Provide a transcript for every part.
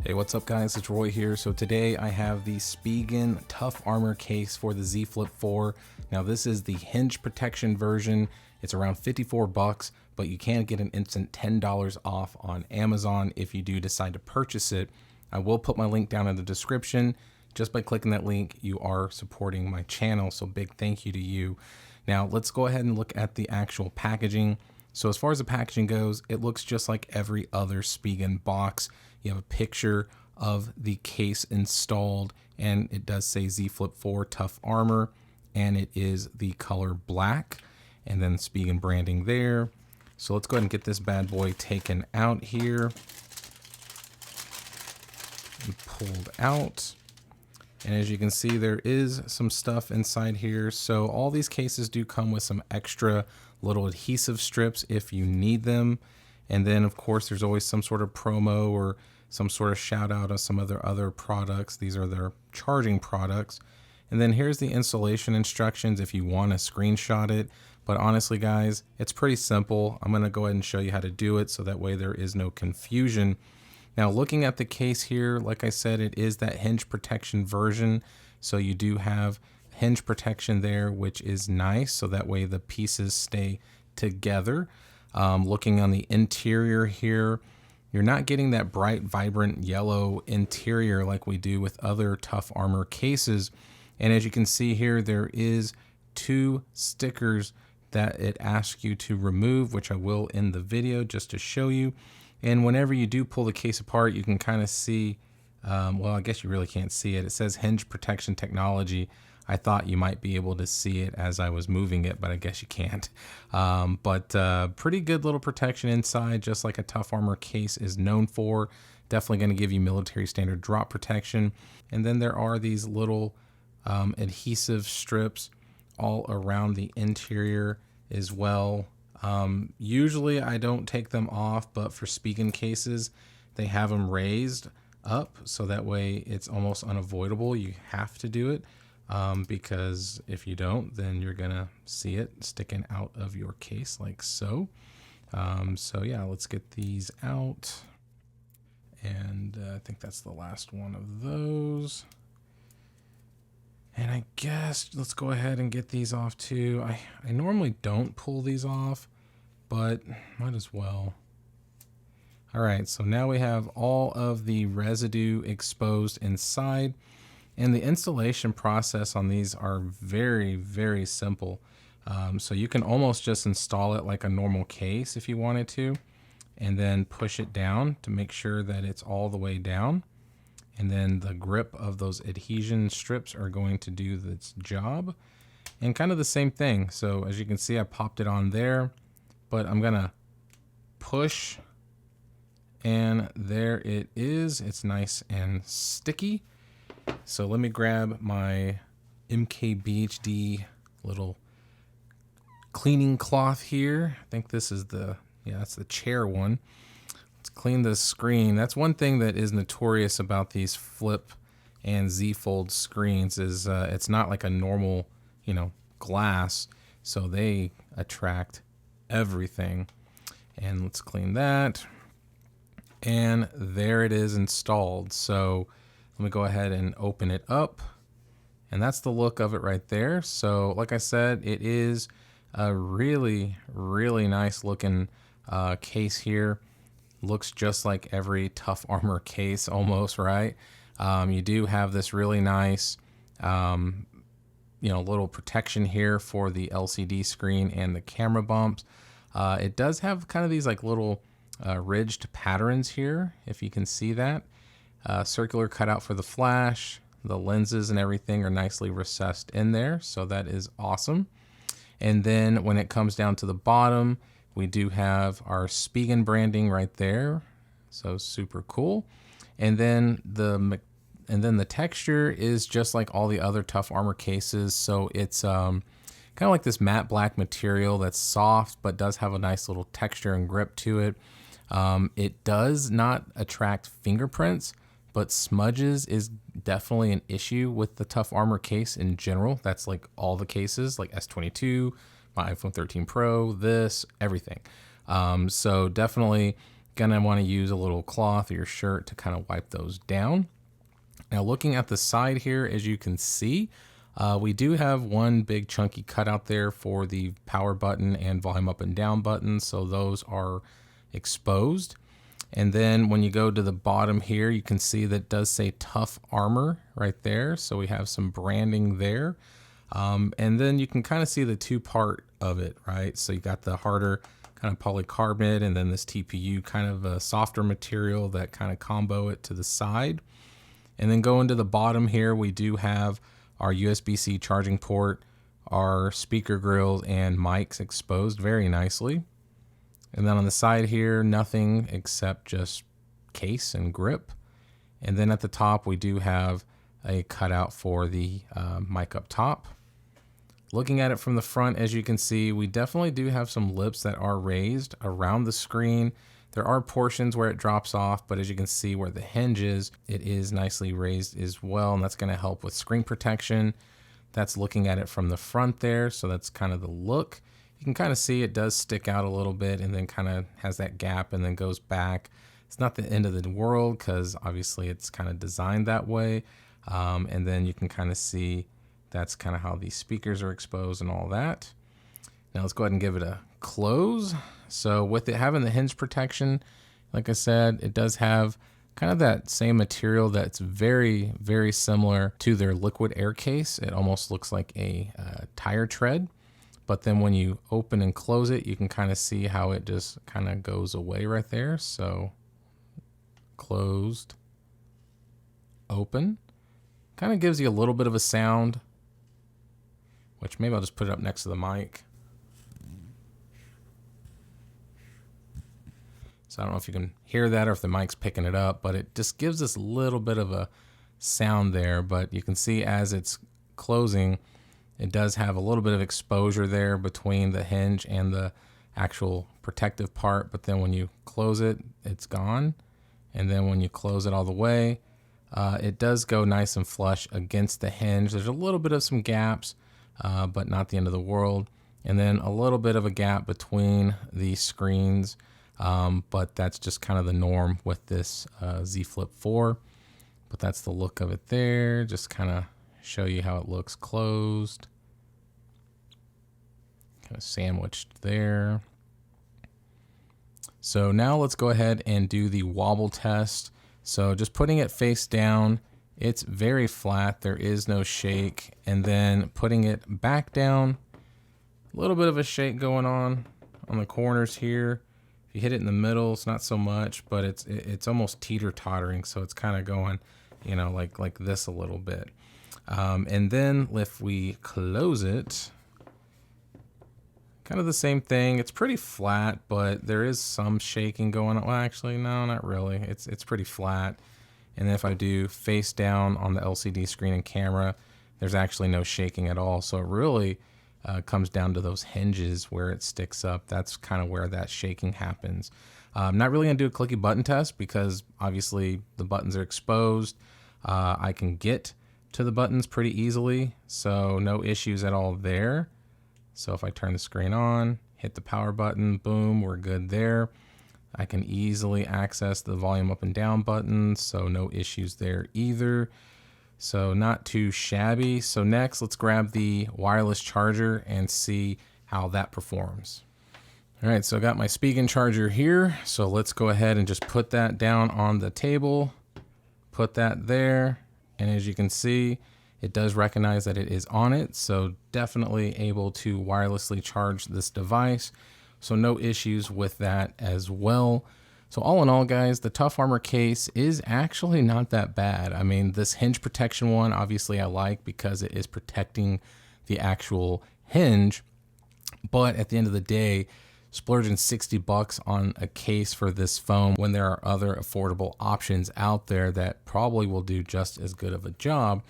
Hey, what's up guys? It's Roy here. So today I have the Spigen Tough Armor case for the Z Flip 4. Now this is the hinge protection version. It's around 54 bucks, but you can get an instant $10 off on Amazon if you do decide to purchase it. I will put my link down in the description. Just by clicking that link, you are supporting my channel. So big thank you to you. Now let's go ahead and look at the actual packaging. So as far as the packaging goes, it looks just like every other Spigen box. You have a picture of the case installed, and it does say Z Flip 4 Tough Armor, and it is the color black, and then Spigen branding there. So let's go ahead and get this bad boy taken out here and pulled out. And as you can see, there is some stuff inside here. So all these cases do come with some extra little adhesive strips if you need them. And then of course, there's always some sort of promo or some sort of shout out of some other products. These are their charging products. And then here's the installation instructions if you want to screenshot it. But honestly, guys, it's pretty simple. I'm going to go ahead and show you how to do it so that way there is no confusion. Now, looking at the case here, like I said, it is that hinge protection version. So you do have hinge protection there, which is nice. So that way the pieces stay together. Looking on the interior here, you're not getting that bright, vibrant yellow interior like we do with other Tough Armor cases. And as you can see here, there is 2 stickers that it asks you to remove, which I will in the video just to show you. And whenever you do pull the case apart, you can kind of see, well, I guess you really can't see it. It says hinge protection technology. I thought you might be able to see it as I was moving it, but I guess you can't. Pretty good little protection inside, just like a Tough Armor case is known for. Definitely going to give you military standard drop protection. And then there are these little adhesive strips all around the interior as well. Usually I don't take them off, but for Spigen cases, they have them raised up so that way it's almost unavoidable. You have to do it. Because if you don't, then you're gonna see it sticking out of your case like so. So yeah, let's get these out. And I think that's the last one of those. And I guess let's go ahead and get these off too. I normally don't pull these off, but might as well. All right, so now we have all of the residue exposed inside. And the installation process on these are very, very simple. So you can almost just install it like a normal case if you wanted to, and then push it down to make sure that it's all the way down. And then the grip of those adhesion strips are going to do its job. And kind of the same thing. So as you can see, I popped it on there, but I'm gonna push, and there it is. It's nice and sticky. So let me grab my MKBHD little cleaning cloth here. I think this is that's the chair one. Let's clean the screen. That's one thing that is notorious about these Flip and Z Fold screens is it's not like a normal, glass. So they attract everything. And let's clean that. And there it is installed. So let me go ahead and open it up, and that's the look of it right there. So like I said, it is a really, really nice looking case here. Looks just like every Tough Armor case almost, right? You do have this really nice, little protection here for the LCD screen and the camera bumps. It does have kind of these like little ridged patterns here, if you can see that. Circular cutout for the flash. The lenses and everything are nicely recessed in there, so that is awesome. And then when it comes down to the bottom, we do have our Spigen branding right there, so super cool. And then the texture is just like all the other Tough Armor cases, so it's kind of like this matte black material that's soft but does have a nice little texture and grip to it. It does not attract fingerprints, but smudges is definitely an issue with the Tough Armor case in general. That's like all the cases, like S22, my iPhone 13 Pro, everything. So definitely Gonna want to use a little cloth or your shirt to kind of wipe those down. Now looking at the side here, as you can see, we do have one big chunky cutout there for the power button and volume up and down buttons, so those are exposed. And then when you go to the bottom here, you can see that it does say Tough Armor right there, so we have some branding there. And then you can kind of see the two-part of it, right? So you got the harder kind of polycarbonate and then this TPU kind of a softer material that kind of combo it to the side. And then going to the bottom here, we do have our USB-C charging port, our speaker grills and mics exposed very nicely. And then on the side here, nothing except just case and grip. And then at the top, we do have a cutout for the mic up top. Looking at it from the front, as you can see, we definitely do have some lips that are raised around the screen. There are portions where it drops off, but as you can see where the hinge is, it is nicely raised as well, and that's going to help with screen protection. That's looking at it from the front there, so that's kind of the look. You can kind of see it does stick out a little bit and then kind of has that gap and then goes back. It's not the end of the world because obviously it's kind of designed that way. And then you can kind of see that's kind of how these speakers are exposed and all that. Now let's go ahead and give it a close. So with it having the hinge protection, like I said, it does have kind of that same material that's very, very similar to their liquid air case. It almost looks like a tire tread. But then when you open and close it, you can kind of see how it just kind of goes away right there. So closed, open. Kind of gives you a little bit of a sound, which maybe I'll just put it up next to the mic. So I don't know if you can hear that or if the mic's picking it up, but it just gives this little bit of a sound there. But you can see as it's closing, it does have a little bit of exposure there between the hinge and the actual protective part. But then when you close it, it's gone. And then when you close it all the way, it does go nice and flush against the hinge. There's a little bit of some gaps, but not the end of the world. And then a little bit of a gap between the screens. But that's just kind of the norm with this Z Flip 4. But that's the look of it there. Just kind of show you how it looks closed. Kind of sandwiched there. So now let's go ahead and do the wobble test. So just putting it face down, it's very flat. There is no shake. And then putting it back down, a little bit of a shake going on the corners here. If you hit it in the middle, it's not so much, but it's almost teeter-tottering. So it's kind of going, you know, like this a little bit. And then if we close it, kind of the same thing. It's pretty flat, but there is some shaking going on. Well, actually, no, not really. It's pretty flat. And if I do face down on the LCD screen and camera, there's actually no shaking at all. So it really comes down to those hinges where it sticks up. That's kind of where that shaking happens. I'm not really going to do a clicky button test because obviously the buttons are exposed. I can get to the buttons pretty easily, so no issues at all there. So if I turn the screen on, hit the power button, boom, we're good there. I can easily access the volume up and down buttons, so no issues there either. So not too shabby. So next, let's grab the wireless charger and see how that performs. All right, so I got my Spigen charger here. So let's go ahead and just put that down on the table, put that there. And as you can see, it does recognize that it is on it, so definitely able to wirelessly charge this device. So no issues with that as well. So all in all, guys, the Tough Armor case is actually not that bad. I mean, this hinge protection one, obviously I like because it is protecting the actual hinge. But at the end of the day, splurging $60 on a case for this phone when there are other affordable options out there that probably will do just as good of a job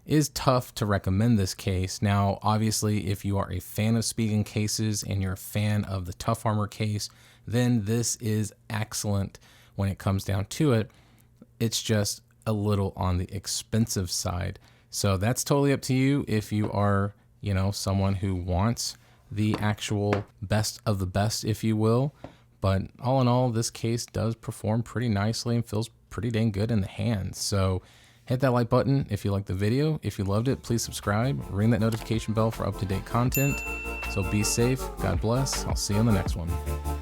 is tough to recommend this case. Now, obviously, if you are a fan of Spigen cases and you're a fan of the Tough Armor case, then this is excellent when it comes down to it. It's just a little on the expensive side. So that's totally up to you if you are, you know, someone who wants the actual best of the best, if you will. But all in all, this case does perform pretty nicely and feels pretty dang good in the hand. So hit that like button if you liked the video. If you loved it, please subscribe, ring that notification bell for up-to-date content. So be safe, God bless, I'll see you on the next one.